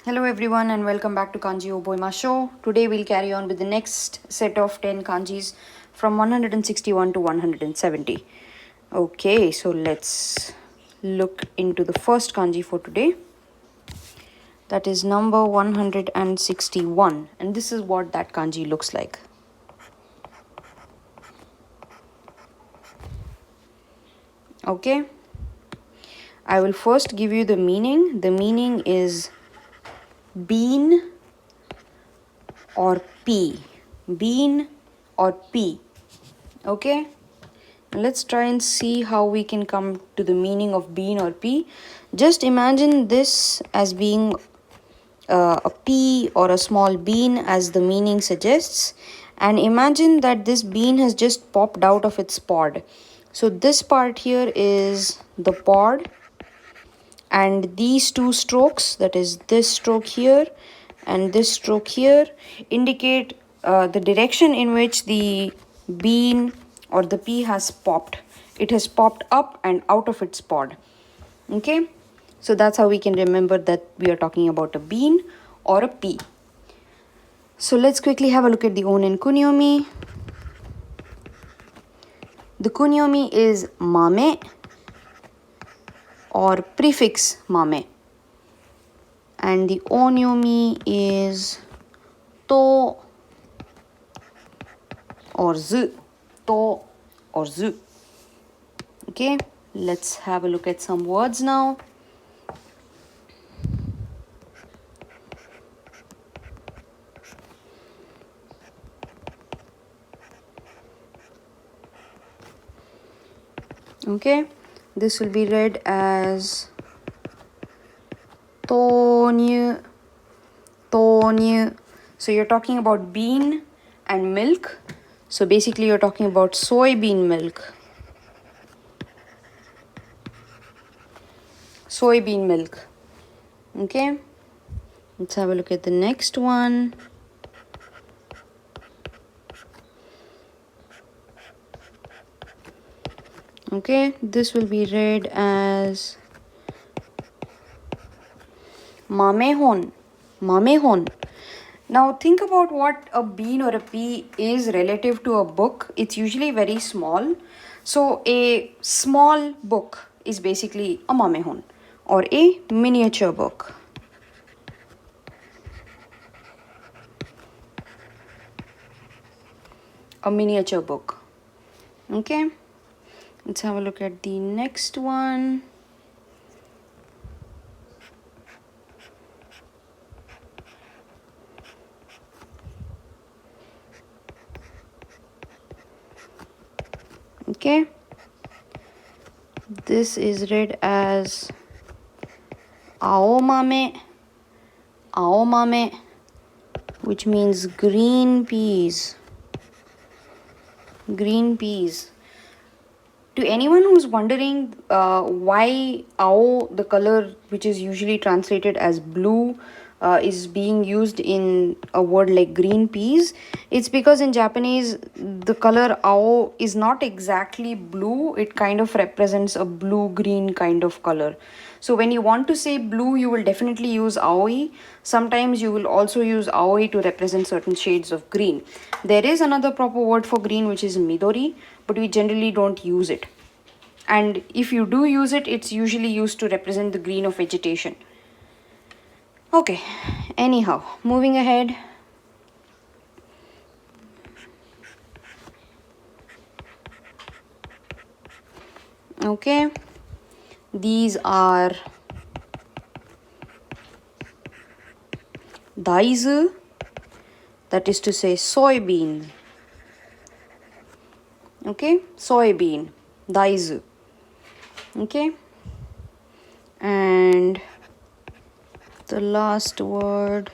Hello everyone and welcome back to Kanji Oboima show. Today we'll carry on with the next set of 10 kanjis from 161 to 170. Okay, so let's look into the first kanji for today. That is number 161, and this is what that kanji looks like. Okay, I will first give you the meaning. The meaning is bean or pea. Bean or pea. Okay, let's try and see how we can come to the meaning of bean or pea. Just imagine this as being a pea or a small bean, as the meaning suggests, and imagine that this bean has just popped out of its pod. So this part here is the pod, and these two strokes, that is this stroke here and this stroke here, indicate the direction in which the bean or the pea has popped. It has popped up and out of its pod. Okay, so that's how we can remember that we are talking about a bean or a pea. So let's quickly have a look at the onin kunyomi. The kunyomi is mame or prefix mame, and the onyomi is to or zu. To or zu. Okay, let's have a look at some words now. Okay, this will be read as tonyu. Tonyu. So you're talking about bean and milk. So basically you're talking about soybean milk. Soybean milk. Okay, let's have a look at the next one. Okay, this will be read as mamehon. Mamehon. Now think about what a bean or a pea is relative to a book. It's usually very small. So a small book is basically a mamehon or a miniature book. A miniature book. Okay, let's have a look at the next one. Okay, this is read as aomame. Aomame, which means green peas. Green peas. To anyone who's wondering why ao, the color which is usually translated as blue, is being used in a word like green peas, it's because in Japanese the color ao is not exactly blue. It kind of represents a blue-green kind of color. So when you want to say blue, you will definitely use aoi. Sometimes you will also use aoi to represent certain shades of green. There is another proper word for green, which is midori, but we generally don't use it. And if you do use it, it's usually used to represent the green of vegetation. Okay, anyhow, moving ahead. Okay, these are daizu, that is to say soybean. Okay, soybean, daizu. Okay, and the last word,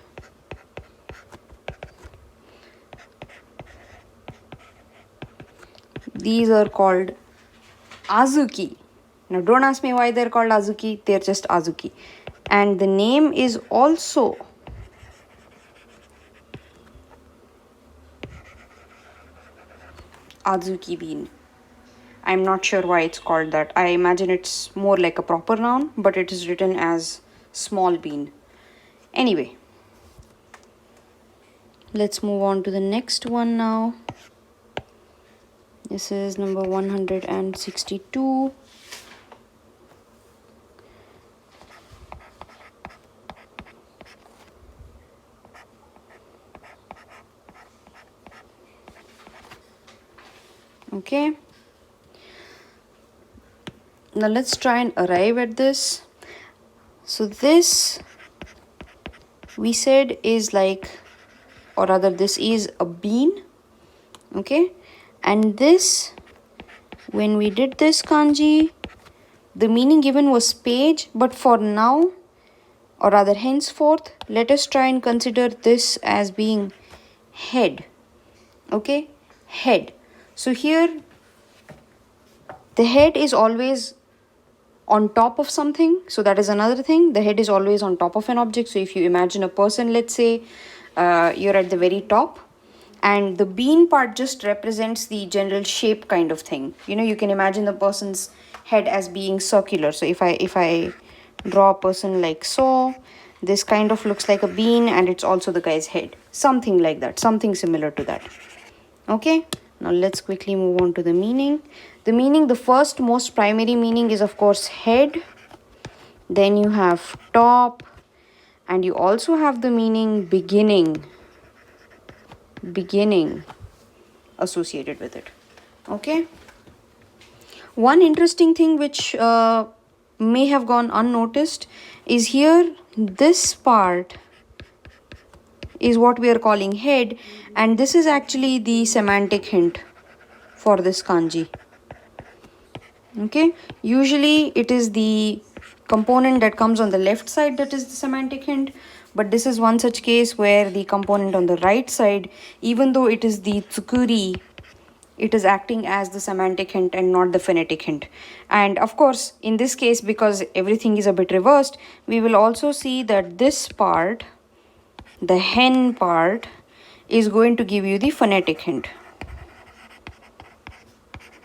these are called azuki. Now don't ask me why they're called azuki, they're just azuki. And the name is also azuki bean. I'm not sure why it's called that. I imagine it's more like a proper noun, but it is written as small bean. Anyway, let's move on to the next one now. This is number 162. Okay, now let's try and arrive at this. So this we said is like, or rather this is a bean. Okay, and this, when we did this kanji, the meaning given was page, but for now, or rather henceforth, let us try and consider this as being head. Okay, head. So here the head is always on top of something, so that is another thing. The head is always on top of an object. So if you imagine a person, let's say you're at the very top, and the bean part just represents the general shape kind of thing. You know, you can imagine the person's head as being circular. So if I draw a person like so, this kind of looks like a bean, and it's also the guy's head, something like that, something similar to that. Okay, now let's quickly move on to the meaning. The meaning, the first most primary meaning is of course head, then you have top, and you also have the meaning beginning associated with it. Okay, one interesting thing which may have gone unnoticed is here, this part is what we are calling head, and this is actually the semantic hint for this kanji. Okay, usually it is the component that comes on the left side that is the semantic hint, but this is one such case where the component on the right side, even though it is the tsukuri, it is acting as the semantic hint and not the phonetic hint. And of course, in this case, because everything is a bit reversed, we will also see that this part, the hen part, is going to give you the phonetic hint.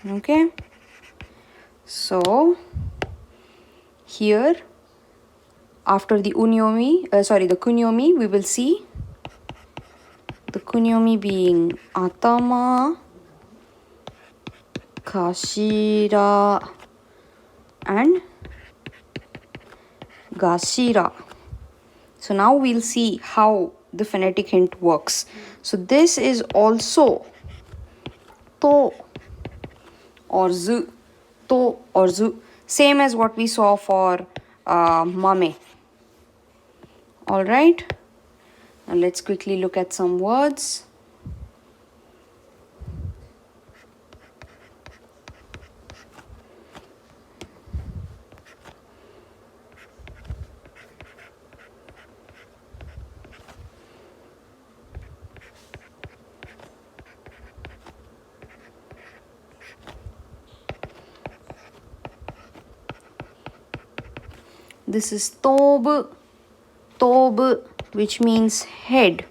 Okay, so here after the the kunyomi, we will see the kunyomi being atama, kashira, and gashira. So now we'll see how the phonetic hint works. So this is also to or zu, to or zu, same as what we saw for mame. All right, now let's quickly look at some words. This is tobu, which means head.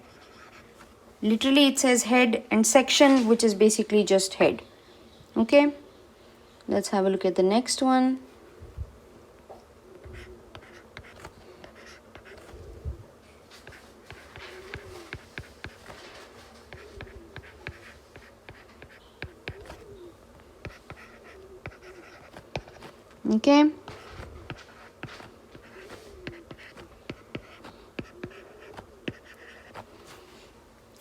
Literally it says head, and section, which is basically just head. Okay, let's have a look at the next one. Okay,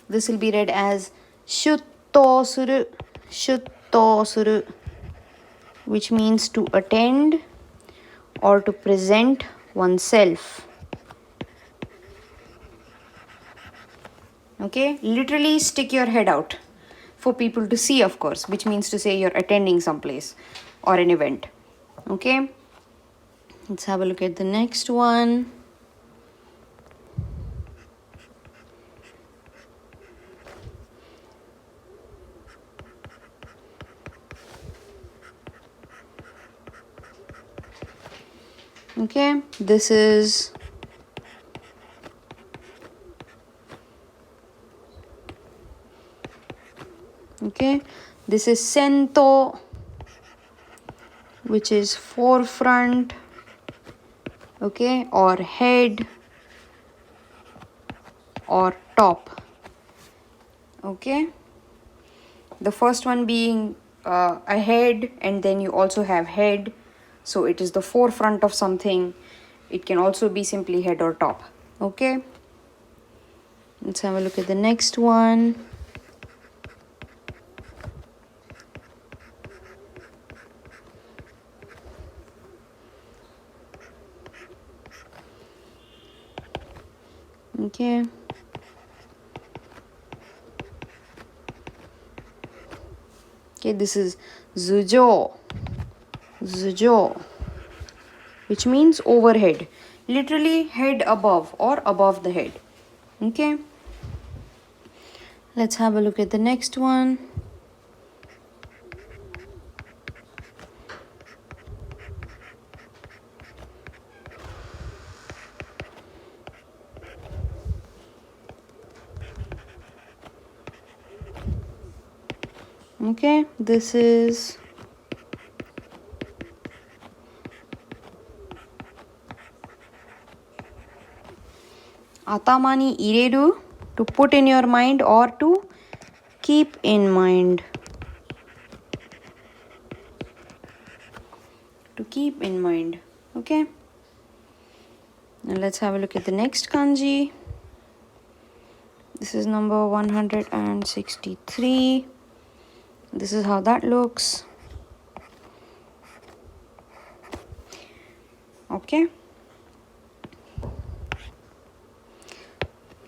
this will be read as shutto suru, which means to attend or to present oneself. Okay, literally stick your head out for people to see, of course, which means to say you're attending someplace or an event. Okay, let's have a look at the next one. Okay, this is sento, which is forefront, okay, or head. or top. Okay, the first one being a head, and then you also have head, so it is the forefront of something. It can also be simply head or top. Okay, let's have a look at the next one. Okay, this is zujo, which means overhead, literally head above or above the head. Okay, let's have a look at the next one. Okay, this is atamani ireru, to put in your mind or to keep in mind. To keep in mind. Okay, now let's have a look at the next kanji. This is number 163. This is how that looks. Okay,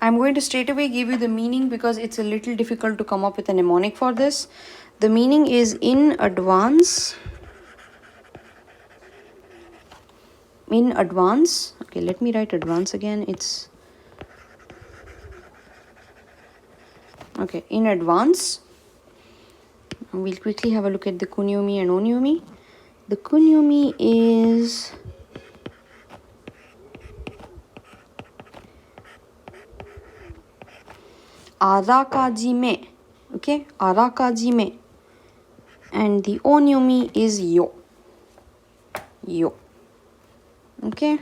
I'm going to straight away give you the meaning because it's a little difficult to come up with a mnemonic for this. The meaning is in advance. In advance. Okay, let me write advance again. It's okay, in advance. We'll quickly have a look at the kunyomi and onyomi. The kunyomi is arakajime. Okay, arakajime. And the onyomi is yo. Yo. Okay,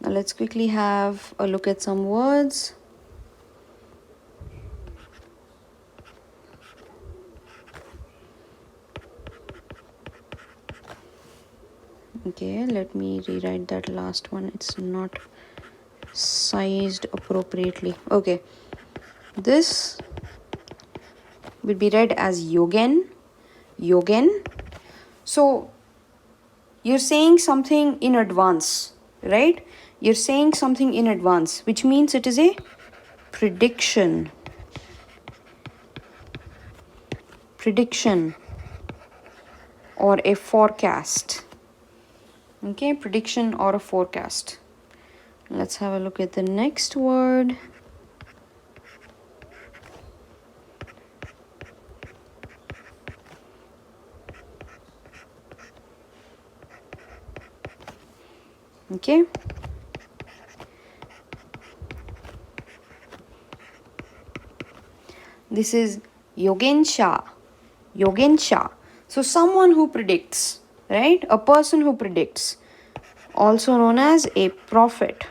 now let's quickly have a look at some words. Okay, let me rewrite that last one. It's not sized appropriately. Okay, this will be read as yogen. So you're saying something in advance, right? You're saying something in advance, which means it is a prediction or a forecast. Okay, prediction or a forecast. Let's have a look at the next word. Okay, this is yogensha. So someone who predicts, right? A person who predicts, also known as a prophet.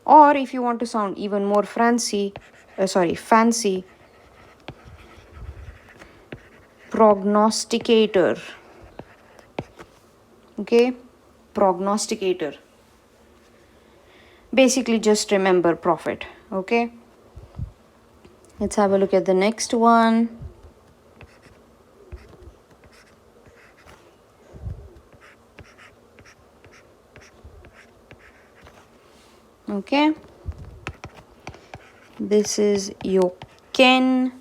Or if you want to sound even more fancy, prognosticator. Okay, prognosticator. Basically just remember prophet. Okay, let's have a look at the next one. Okay, this is yoken.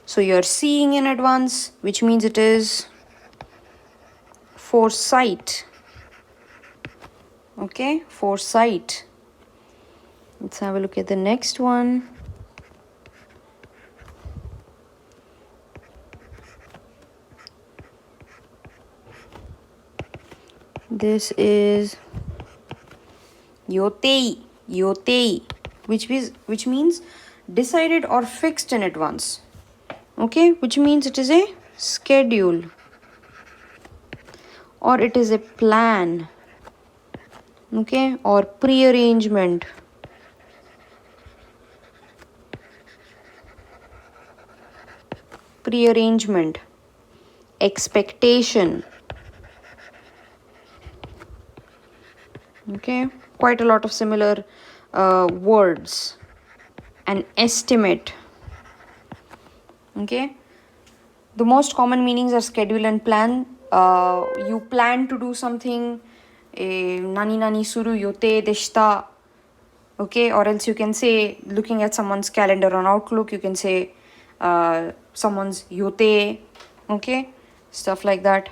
So you're seeing in advance, which means it is foresight. Okay, foresight. Let's have a look at the next one. This is yotei, which means decided or fixed in advance. Okay, which means it is a schedule or it is a plan. Okay, or prearrangement. Prearrangement, expectation. Okay, quite a lot of similar words. An estimate. Okay, the most common meanings are schedule and plan. You plan to do something. Nani nani suru yote deshita. Okay, or else you can say, looking at someone's calendar on Outlook, you can say someone's yote. Okay, stuff like that.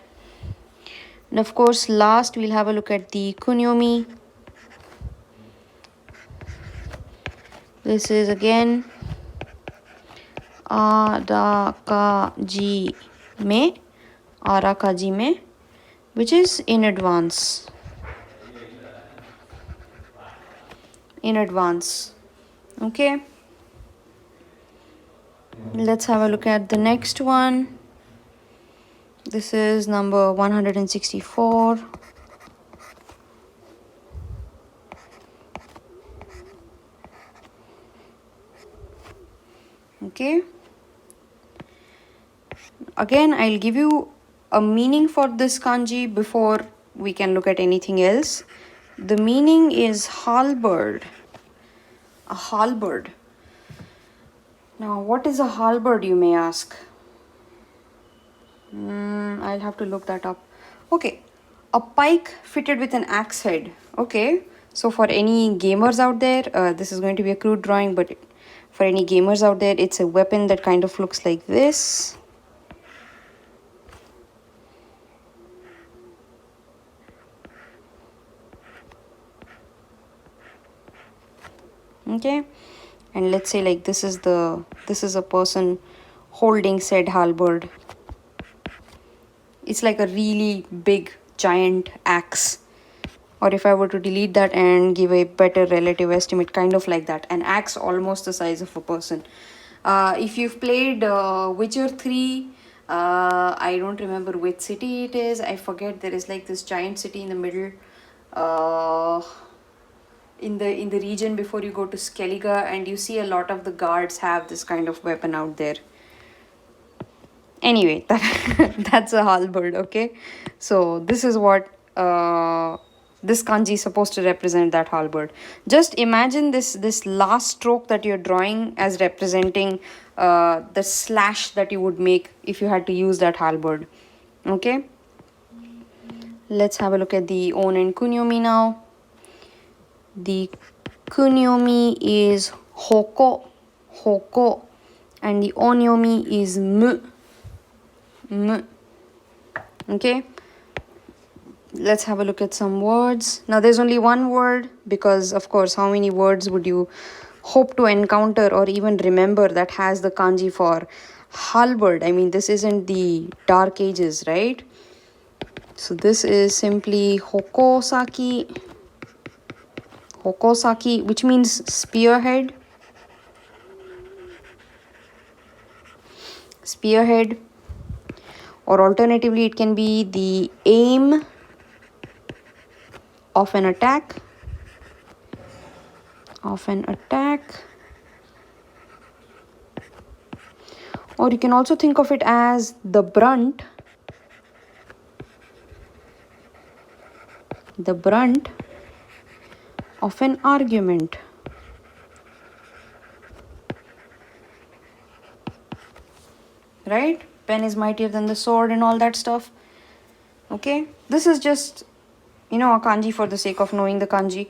And of course, last we'll have a look at the kunyomi. This is again arakaji me, which is in advance. In advance. Okay. Let's have a look at the next one. This is number 164. Okay. Again, I'll give you a meaning for this kanji before we can look at anything else. The meaning is halberd. A halberd. Now, what is a halberd, you may ask? I'll have to look that up. Okay, a pike fitted with an axe head. Okay, so for any gamers out there, this is going to be a crude drawing, but for any gamers out there, it's a weapon that kind of looks like this. Okay, and let's say like this is a person holding said halberd. It's like a really big giant axe. Or if I were to delete that and give a better relative estimate, kind of like that. An axe almost the size of a person. If you've played Witcher 3, I don't remember which city it is. I forget. There is like this giant city in the middle. In the region before you go to Skellige, and you see a lot of the guards have this kind of weapon out there. Anyway, that's a halberd. Okay, so this is what this kanji is supposed to represent, that halberd. Just imagine this last stroke that you're drawing as representing the slash that you would make if you had to use that halberd. Okay, let's have a look at the on and kunyomi now. The kunyomi is hoko, and the onyomi is mu. Okay, let's have a look at some words. Now there's only one word, because of course, how many words would you hope to encounter or even remember that has the kanji for halberd? I mean, this isn't the dark ages, right? So this is simply hokosaki, which means spearhead. Or alternatively, it can be the aim of an attack. Or you can also think of it as the brunt of an argument. Right? Pen is mightier than the sword and all that stuff. Okay, this is just, a kanji for the sake of knowing the kanji.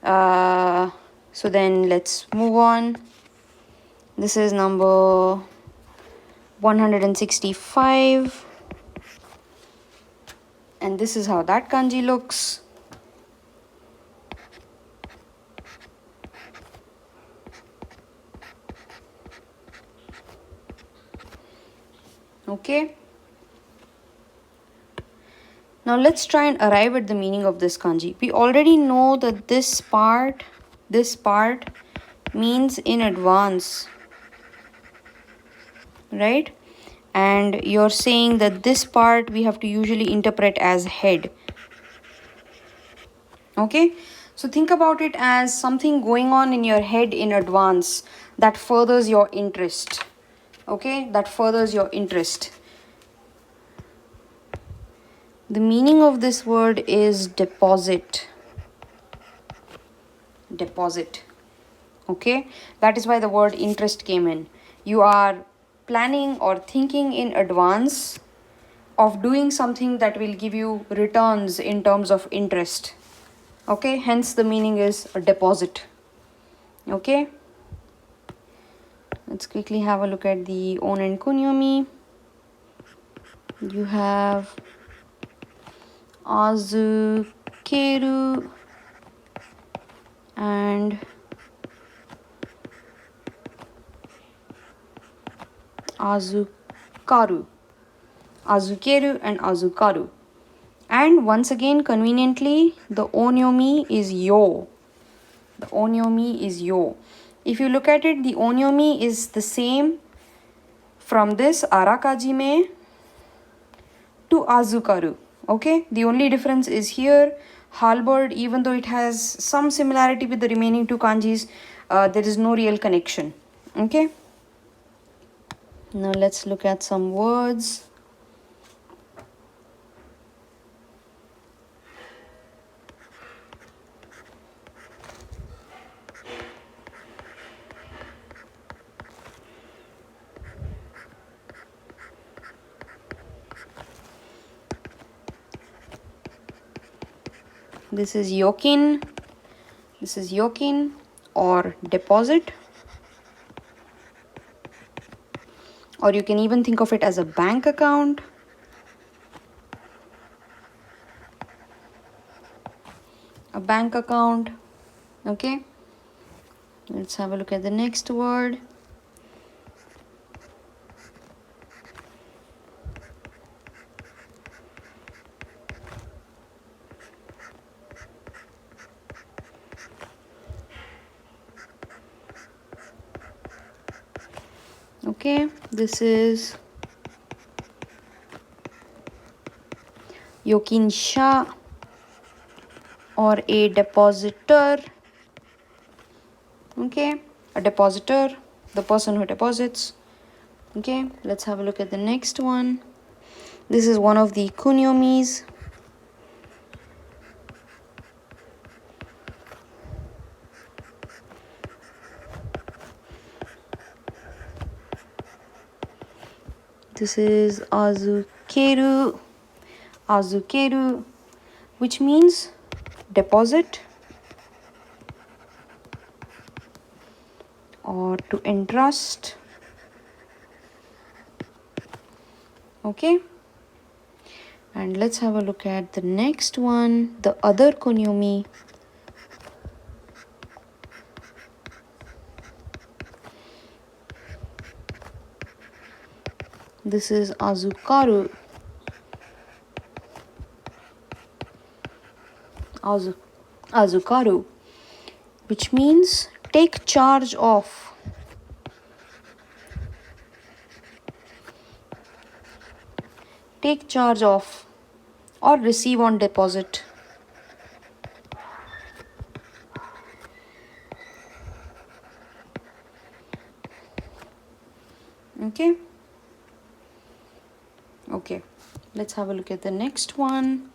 So then let's move on. This is number 165. And this is how that kanji looks. Okay. Now let's try and arrive at the meaning of this kanji. We already know that this part means in advance, right? And you're saying that this part we have to usually interpret as head. Okay, so think about it as something going on in your head in advance that furthers your interest. Okay, that furthers your interest. The meaning of this word is deposit. Deposit. Okay, that is why the word interest came in. You are planning or thinking in advance of doing something that will give you returns in terms of interest. Okay, hence the meaning is a deposit. Okay, let's quickly have a look at the onen kunyomi. You have azukeru and azukaru. Azukeru and azukaru. And once again, conveniently, the onyomi is yo. The onyomi is yo. If you look at it, the onyomi is the same from this arakajime to azukaru. Okay, the only difference is here halberd, even though it has some similarity with the remaining two kanjis, there is no real connection. Okay, now let's look at some words. This is yokin. This is yokin or deposit. Or you can even think of it as a bank account. A bank account. Okay. Let's have a look at the next word. Okay, this is yokinsha or a depositor. Okay, a depositor, the person who deposits. Okay, let's have a look at the next one. This is one of the kunyomis. This is azukeru. Azukeru, which means deposit or to entrust. Okay, and let's have a look at the next one, the other kunyomi. This is azukaru. Azukaru, which means take charge of. Take charge of or receive on deposit. Okay. Okay, let's have a look at the next one.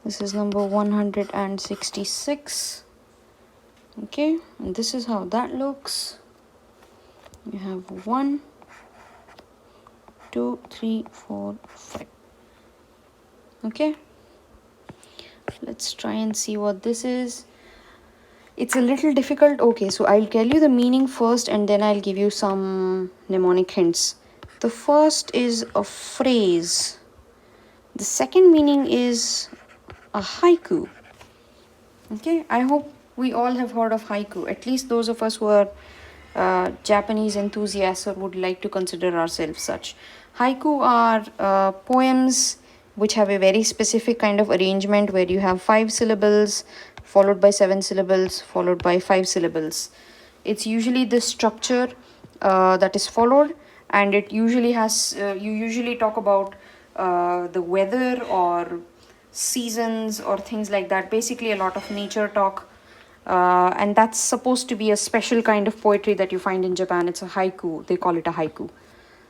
This is number 166. Okay, and this is how that looks. You have 1, 2, 3, 4, 5. Okay, let's try and see what this is. It's a little difficult. Okay, so I'll tell you the meaning first and then I'll give you some mnemonic hints. The first is a phrase. The second meaning is a haiku. Okay, I hope we all have heard of haiku. At least those of us who are Japanese enthusiasts or would like to consider ourselves such. Haiku are poems which have a very specific kind of arrangement where you have 5 syllables followed by 7 syllables followed by 5 syllables. It's usually this structure that is followed, and it usually has you usually talk about the weather or seasons or things like that. Basically, a lot of nature talk. And that's supposed to be a special kind of poetry that you find in Japan. It's a haiku. They call it a haiku.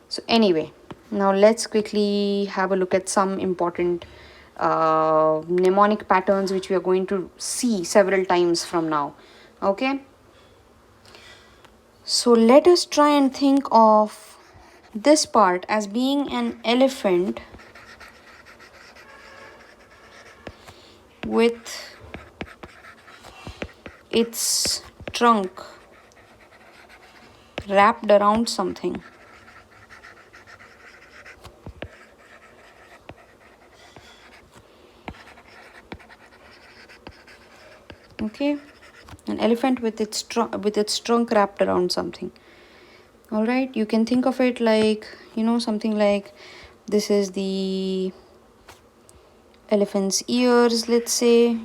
So, anyway, now let's quickly have a look at some important mnemonic patterns which we are going to see several times from now. Okay. So, let us try and think of this part as being an elephant with its trunk wrapped around something. Okay, an elephant with its trunk wrapped around something. All right, you can think of it like, something like this is the elephant's ears, let's say,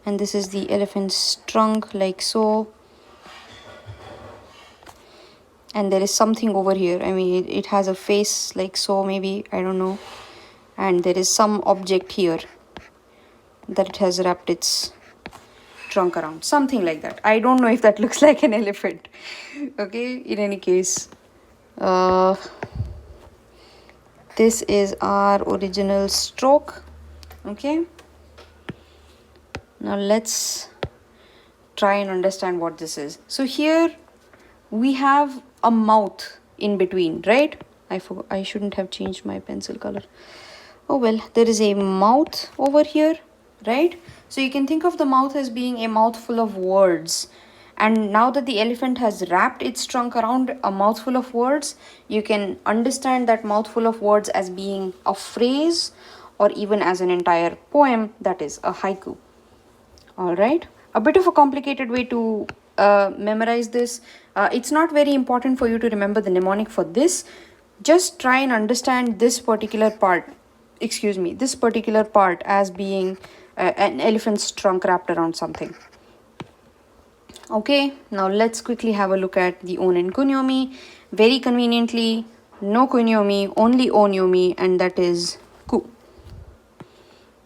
and this is the elephant's trunk, like so. And there is something over here. I mean, it has a face like so, maybe, I don't know. And there is some object here that it has wrapped its trunk around, something like that. I don't know if that looks like an elephant. Okay, in any case, this is our original stroke. Okay, now let's try and understand what this is. So here we have a mouth in between, right? I shouldn't have changed my pencil color. Oh well, there is a mouth over here, right? So you can think of the mouth as being a mouthful of words. And now that the elephant has wrapped its trunk around a mouthful of words, you can understand that mouthful of words as being a phrase or even as an entire poem, that is a haiku. All right, a bit of a complicated way to memorize this. It's not very important for you to remember the mnemonic for this. Just try and understand this particular part as being an elephant's trunk wrapped around something. Okay, now let's quickly have a look at the on and kunyomi. Very conveniently, no kunyomi, only onyomi, and that is ku.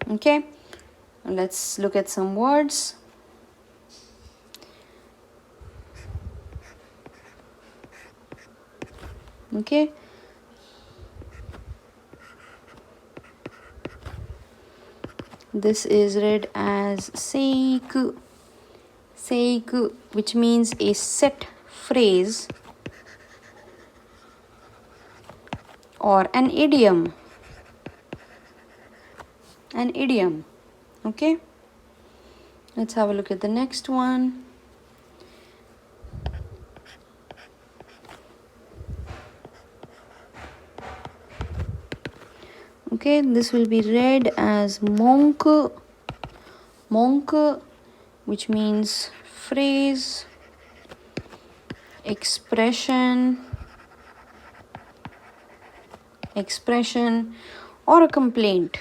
Okay, let's look at some words. Okay, this is read as seiku. Seiku, which means a set phrase or an idiom. An idiom. Okay, let's have a look at the next one. Okay, this will be read as monk, which means phrase, expression, or a complaint.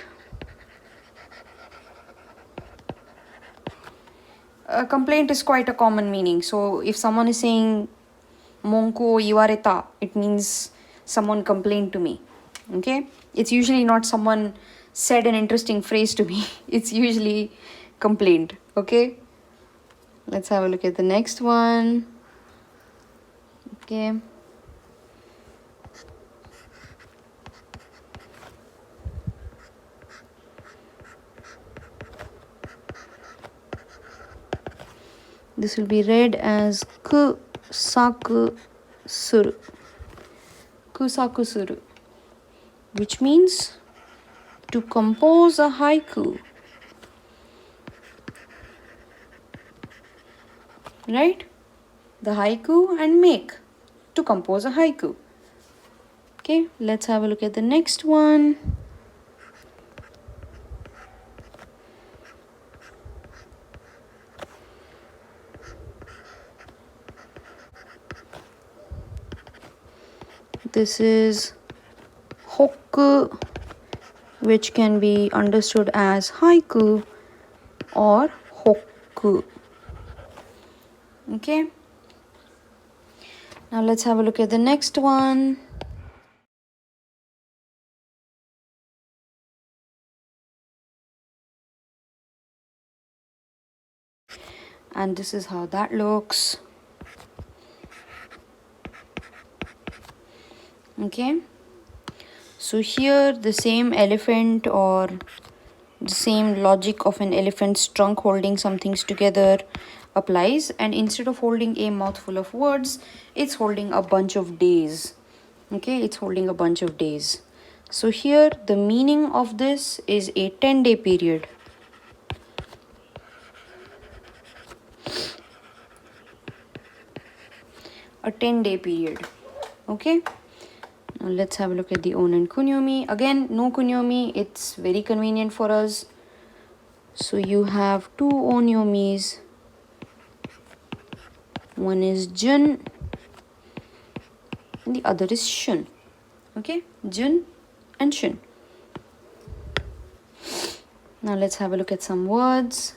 A complaint is quite a common meaning. So if someone is saying monko iwareta, it means someone complained to me. Okay, it's usually not someone said an interesting phrase to me. It's usually complaint. Okay, let's have a look at the next one. Okay, this will be read as kusaku suru. Kusaku suru, which means to compose a haiku. Right? The haiku and make. To compose a haiku. Okay, let's have a look at the next one. This is hokku, which can be understood as haiku or hokku. Okay, now let's have a look at the next one. And this is how that looks. Okay, so here the same elephant, or the same logic of an elephant's trunk holding some things together applies, and instead of holding a mouthful of words, it's holding a bunch of days. Okay, it's holding a bunch of days. So here the meaning of this is a 10-day period. A 10-day period. Okay, now let's have a look at the onen kunyomi. Again, no kunyomi, it's very convenient for us. So you have two onyomis. One is jun and the other is shun. Okay, jun and shun. Now let's have a look at some words.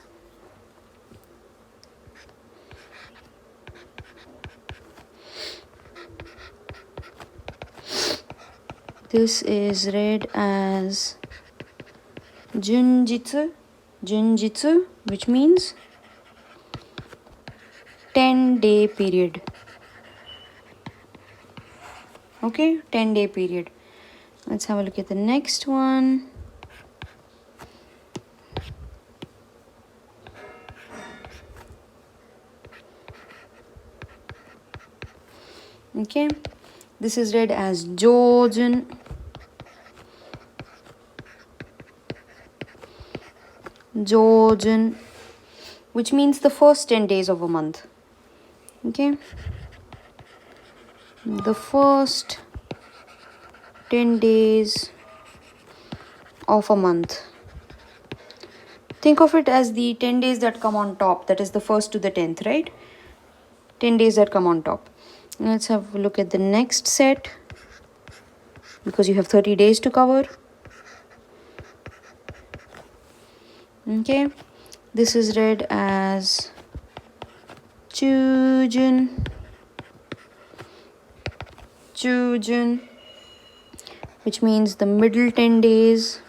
This is read as junjitsu, junjitsu, which means 10-day period. Okay, 10-day period. Let's have a look at the next one. Okay, this is read as jojun. Jojun, which means the first 10 days of a month. Okay, the first 10 days of a month. Think of it as the 10 days that come on top, that is the 1st to the 10th, right? 10 days that come on top. Let's have a look at the next set, because you have 30 days to cover. Okay, this is read as chujun, chujun, which means the middle 10 days,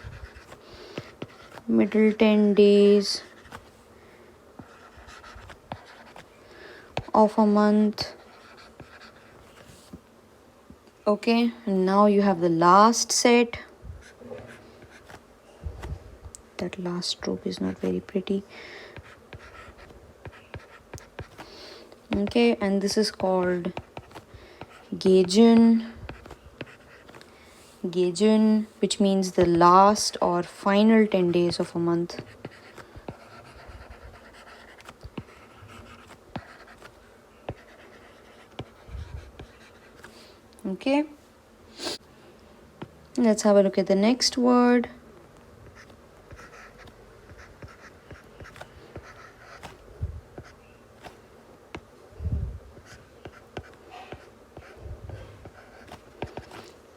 middle 10 days of a month. Okay, and now you have the last set. That last stroke is not very pretty. Okay, and this is called Gejun. Gejun, which means the last or final 10 days of a month. Okay, let's have a look at the next word.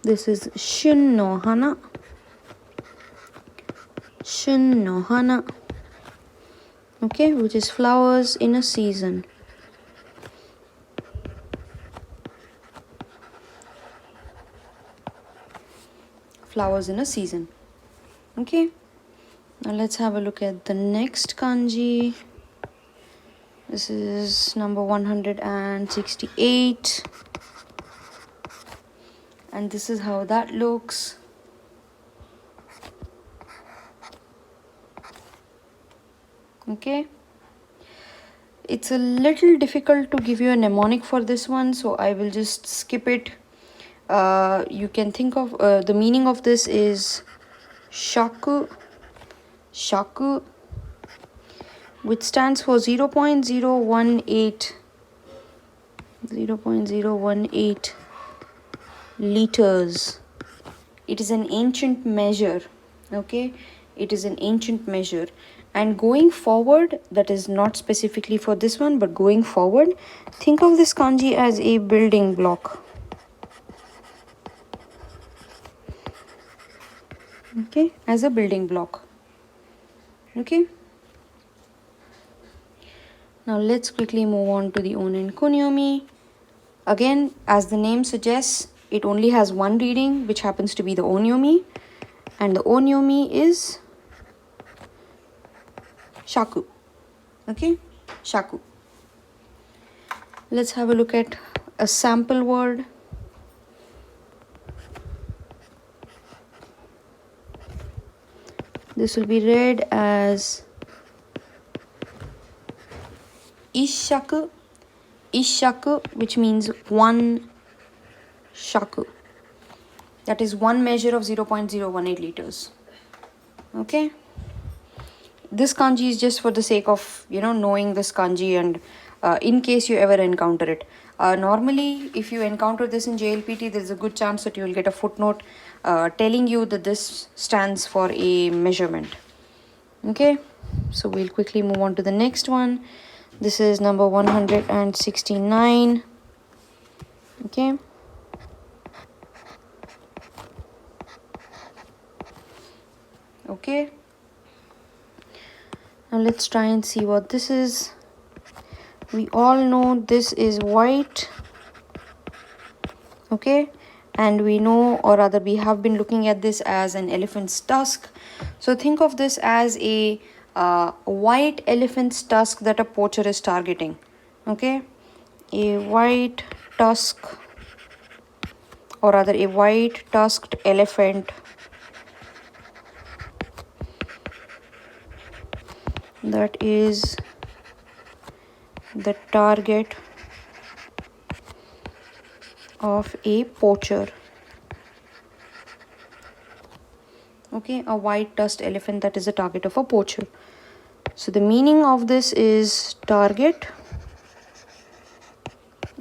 This is shun no hana. Shun no hana. Okay, which is flowers in a season. Flowers in a season. Okay, now let's have a look at the next kanji. This is number 168. And this is how that looks. Okay, it's a little difficult to give you a mnemonic for this one, so I will just skip it. You can think of the meaning of this is shaku, shaku, which stands for 0.018 liters. It is an ancient measure. Okay, it is an ancient measure, and going forward, that is not specifically for this one, but going forward, think of this kanji as a building block. Okay, as a building block. Okay, now let's quickly move on to the onen kunyomi. Again, as the name suggests, it only has one reading, which happens to be the onyomi, and the onyomi is shaku. Okay, shaku. Let's have a look at a sample word. This will be read as ishaku, ishaku, which means 1 shaku. That is 1 measure of 0.018 liters. Okay. This kanji is just for the sake of, knowing this kanji, and in case you ever encounter it. Normally, if you encounter this in JLPT, there's a good chance that you will get a footnote telling you that this stands for a measurement. Okay, so we'll quickly move on to the next one. This is number 169. Okay. Okay. Now let's try and see what this is. We all know this is white. Okay, and we know, or rather we have been looking at this as an elephant's tusk. So think of this as a white elephant's tusk that a poacher is targeting. Okay, a white tusk, or rather a white tusked elephant that is the target of a poacher. Okay, a white tusked elephant that is the target of a poacher. So the meaning of this is target.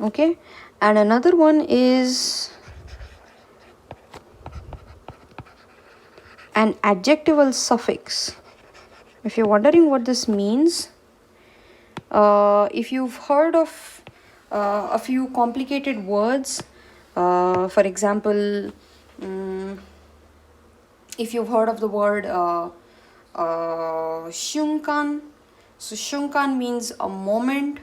Okay, and another one is an adjectival suffix. If you're wondering what this means, if you've heard of a few complicated words, for example, if you've heard of the word shunkan, so shunkan means a moment.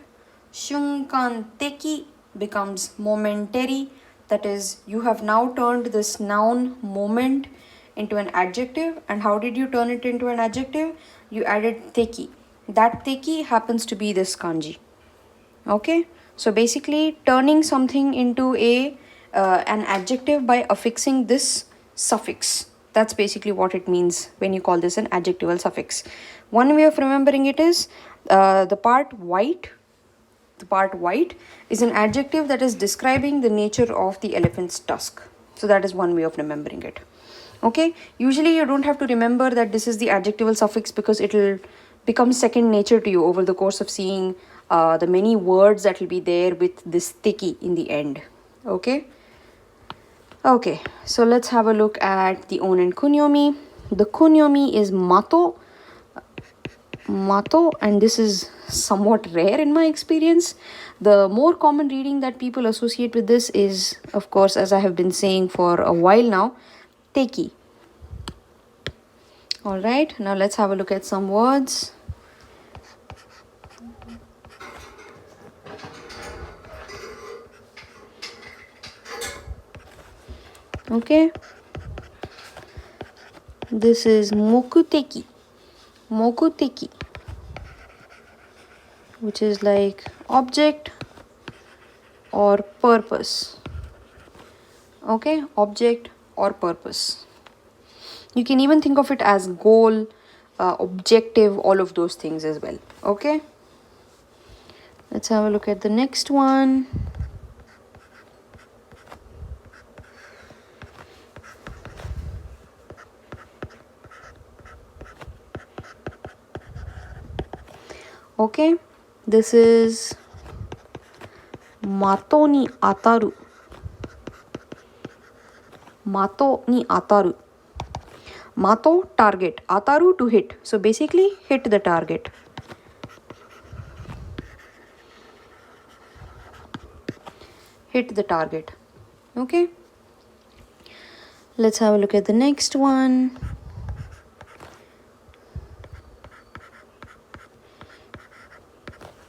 Shunkan teki becomes momentary. That is, you have now turned this noun moment into an adjective. And how did you turn it into an adjective? You added teki. That teki happens to be this kanji. Okay, so basically turning something into an adjective by affixing this suffix. That's basically what it means when you call this an adjectival suffix. One way of remembering it is the part white. The part white is an adjective that is describing the nature of the elephant's tusk. So that is one way of remembering it. Okay, usually you don't have to remember that this is the adjectival suffix, because it will become second nature to you over the course of seeing the many words that will be there with this teki in the end. Okay. Okay, so let's have a look at the onen kunyomi. The kunyomi is mato, and this is somewhat rare in my experience. The more common reading that people associate with this is, of course, as I have been saying for a while now, teki. All right, now let's have a look at some words. Okay, this is mokuteki, which is like object or purpose. Okay, object or purpose. You can even think of it as goal, objective, all of those things as well. Okay, let's have a look at the next one. Okay, this is mato ni ataru. Mato ni ataru. Mato, target. Ataru, to hit. So basically, hit the target. Hit the target. Okay. Let's have a look at the next one.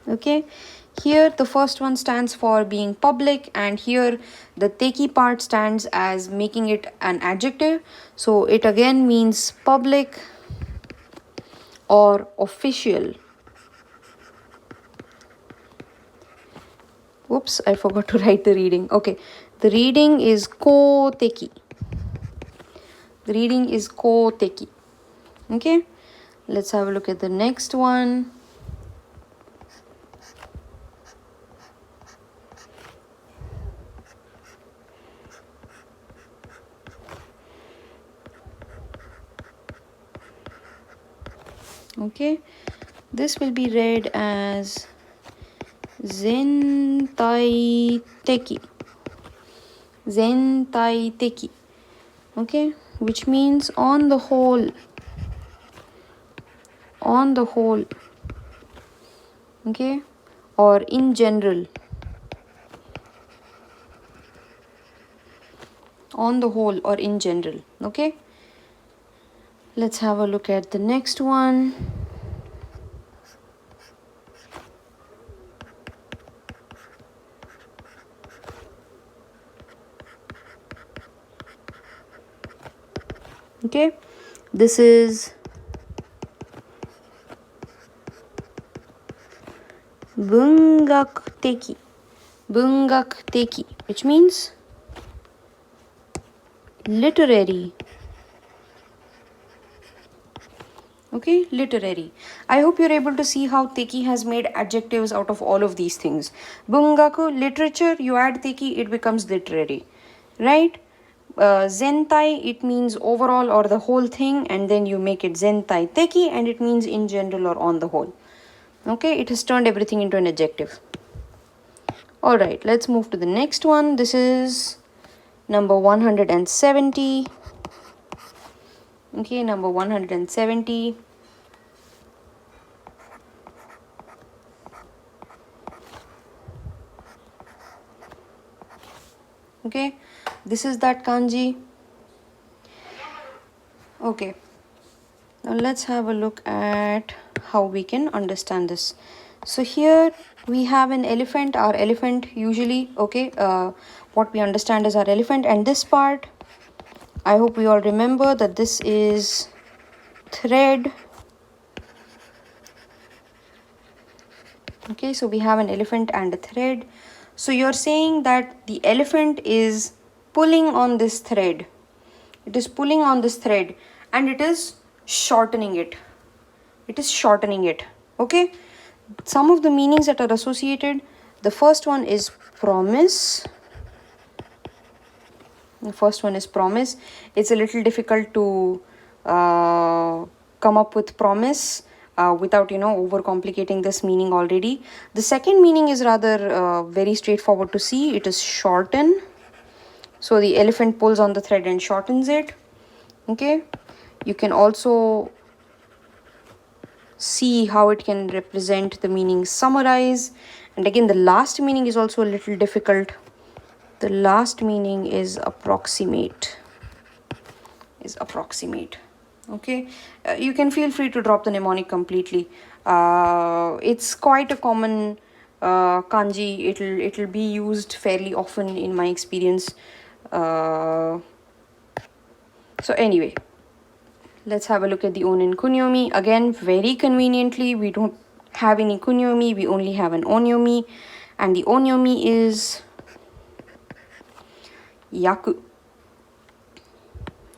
Okay, here the first one stands for being public, and here the teki part stands as making it an adjective. So it again means public or official. Oops, I forgot to write the reading. Okay, the reading is koteki. The reading is koteki. Okay, let's have a look at the next one. Okay, this will be read as Zentai Teki. Zentai Teki. Okay, which means on the whole. On the whole. Okay, or in general. On the whole or in general. Okay, let's have a look at the next one. Okay, this is Bungakteki. Bungakteki, which means literary. Okay, literary. I hope you're able to see how teki has made adjectives out of all of these things. Bungaku, literature, you add teki, it becomes literary, right? Zentai, it means overall or the whole thing, and then you make it zentai teki, and it means in general or on the whole. Okay, it has turned everything into an adjective. All right, let's move to the next one. This is number 170. Okay, number 170. Okay, this is that kanji. Okay, now let's have a look at how we can understand this. So here we have an elephant, our elephant usually. Okay, what we understand is our elephant, and this part, I hope we all remember that this is thread. Okay, so we have an elephant and a thread. So you're saying that the elephant is pulling on this thread. It is pulling on this thread and it is shortening it. It is shortening it. Okay, some of the meanings that are associated. The first one is promise. The first one is promise. It's a little difficult to come up with promise without overcomplicating this meaning already. The second meaning is rather very straightforward to see. It is shorten. So the elephant pulls on the thread and shortens it. Okay, you can also see how it can represent the meaning summarize, and again the last meaning is also a little difficult. The last meaning is approximate. Okay, you can feel free to drop the mnemonic completely. It's quite a common kanji. It'll be used fairly often in my experience. So anyway, let's have a look at the onin kunyomi. Again, very conveniently, we don't have any kunyomi, we only have an onyomi, and the onyomi is yaku.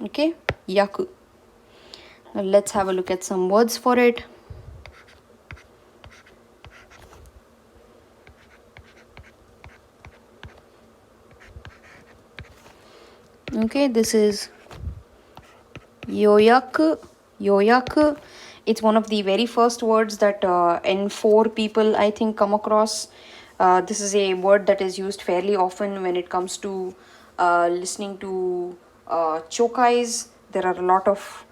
Okay, yaku. Now let's have a look at some words for it. Okay, this is yoyaku. Yoyaku. It's one of the very first words that N4 people, I think, come across. This is a word that is used fairly often when it comes to listening to chokais. There are a lot of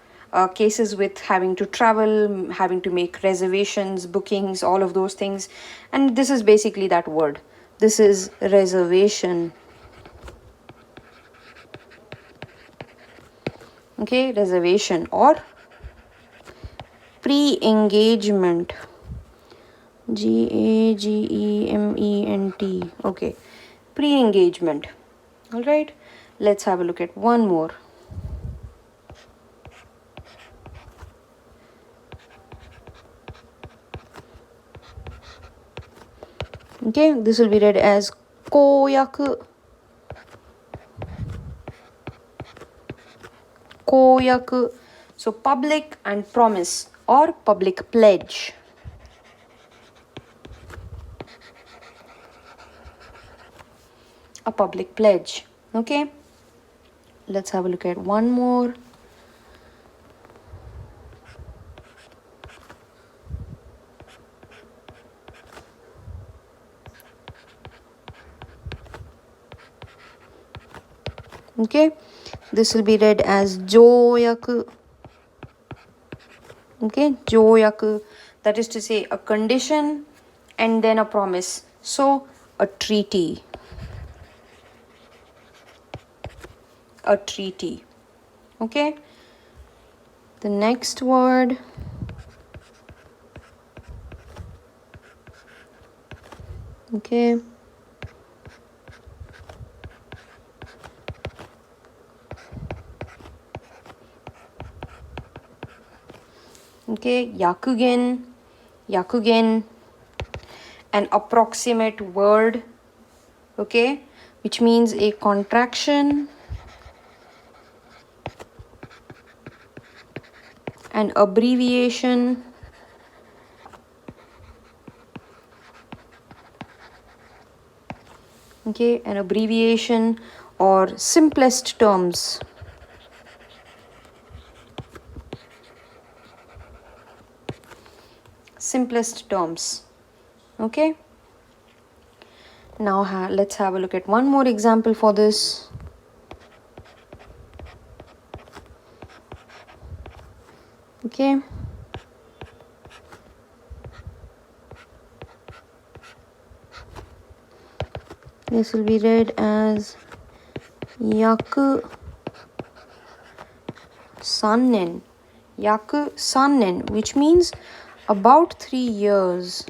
cases with having to travel, having to make reservations, bookings, all of those things. And this is basically that word. This is reservation. Okay, reservation or pre-engagement. Gagement. Okay, pre-engagement. All right, let's have a look at one more. Okay, this will be read as koyaku. Koyaku. So public and promise or public pledge. A public pledge. Okay, let's have a look at one more. Okay, this will be read as joyaku. Okay, joyaku, that is to say a condition and then a promise. So a treaty. A treaty. Okay, the next word. Okay, okay, yakugen. Yakugen, an approximate word, okay, which means a contraction, an abbreviation, okay, an abbreviation or simplest terms. Simplest terms. Okay, now let's have a look at one more example for this. Okay, this will be read as yaku sannen. Yaku sannen, which means about 3 years.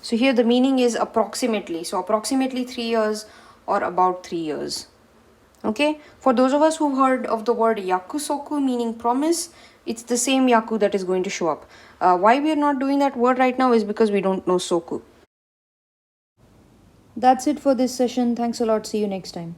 So here the meaning is approximately. So approximately 3 years or about 3 years. Okay, for those of us who've heard of the word yakusoku meaning promise, it's the same yaku that is going to show up. Why we are not doing that word right now is because we don't know soku. That's it for this session. Thanks a lot. See you next time.